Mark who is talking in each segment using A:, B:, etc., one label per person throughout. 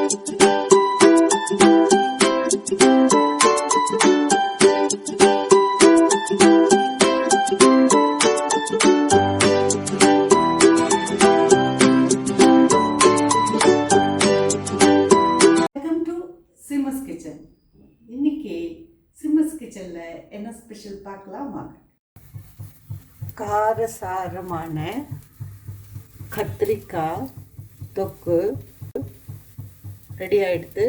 A: சிம்மஸ் kitchen. இன்னைக்கு சிம்மஸ் கிச்சன்ல என்ன ஸ்பெஷல் பார்க்கலாம் வாங்க. காரசாரமான கத்திரிக்காய் தொக்கு ரெடி ஆகிடுது.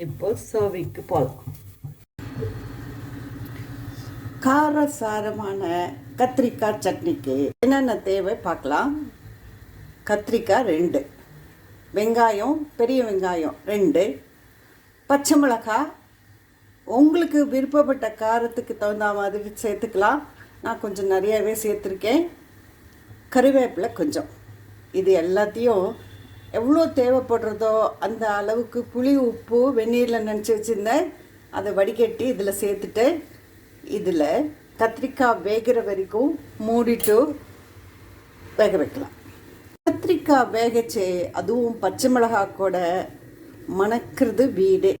A: இப்போ சர்விங்க்கு போகலாம். காரசாரமான கத்திரிக்காய் சட்னிக்கு என்னென்ன தேவை பார்க்கலாம். கத்திரிக்காய் 2, வெங்காயம் பெரிய வெங்காயம் 2, பச்சை மிளகாய் உங்களுக்கு விருப்பப்பட்ட காரத்துக்கு தகுந்த மாதிரி சேர்த்துக்கலாம். நான் கொஞ்சம் நிறையவே சேர்த்துருக்கேன். கறிவேப்பிலை கொஞ்சம். இது எல்லாத்தையும் எவ்வளோ தேவைப்படுறதோ அந்த அளவுக்கு புளி உப்பு வெந்நீரில் நினச்சி வச்சுருந்தேன். அதை வடிகட்டி இதில் சேர்த்துட்டு இதில் கத்திரிக்காய் வேகிற வரைக்கும் மூடிட்டு வேக வைக்கலாம். கத்திரிக்காய் வேகச்சு அதுவும் பச்சை மிளகாய் கூட மணக்கிறது வீடு.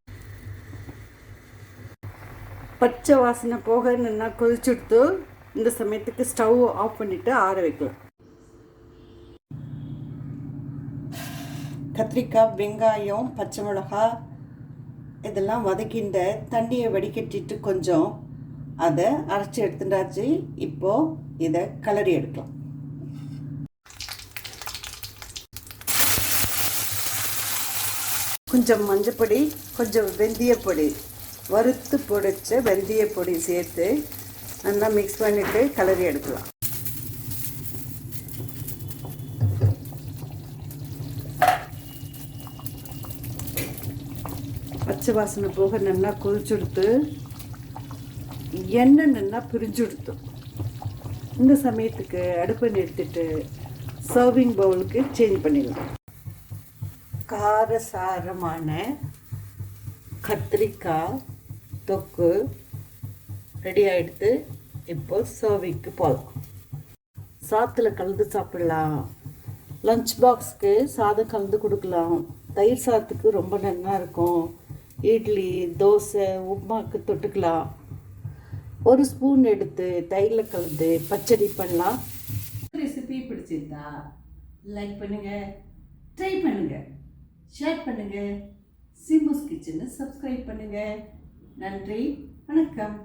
A: பச்சை வாசனை போக நல்லா கொதிச்சுடுத்து இந்த சமயத்துக்கு ஸ்டவ் ஆஃப் பண்ணிவிட்டு ஆற வைக்கலாம். கத்திரிக்காய் வெங்காயம் பச்சை மிளகாய் இதெல்லாம் வதக்கின்ற தண்ணியை வடிகட்டிட்டு கொஞ்சம் அதை அரைச்சி எடுத்துட்டாச்சு. இப்போது இதை கிளறி எடுக்கலாம். கொஞ்சம் மஞ்சப்பொடி, கொஞ்சம் வெந்தயப்பொடி, வறுத்து பொடிச்ச வெந்தயப்பொடி சேர்த்து நல்லா மிக்ஸ் பண்ணிவிட்டு கிளறி எடுக்கலாம். பச்சை வாசனை போக நல்லா கொதிச்சுடுத்து எண்ணெய் நல்லா பிரிஞ்சுடுத்து. இந்த சமயத்துக்கு அடுப்பை நிறுத்திட்டு சர்விங் பவுலுக்கு சேஞ்ச் பண்ணிடலாம். காரசாரமான கத்திரிக்காய் தொக்கு ரெடி ஆகிடுது. இப்போ சர்விங்க்கு போகலாம். சாத்தில் கலந்து சாப்பிடலாம். லஞ்ச் பாக்ஸுக்கு சாதம் கலந்து கொடுக்கலாம். தயிர் சாதத்துக்கு ரொம்ப நல்லா இருக்கும். இட்லி தோசை உப்புமாக்கு தொட்டுக்கலாம். ஒரு ஸ்பூன் எடுத்து தயிரில் கலந்து பச்சடி பண்ணலாம். ரெசிபி பிடிச்சிருந்தா லைக் பண்ணுங்கள், ட்ரை பண்ணுங்கள், ஷேர் பண்ணுங்கள், சிம்மஸ் கிச்சனை சப்ஸ்கிரைப் பண்ணுங்கள். நன்றி, வணக்கம்.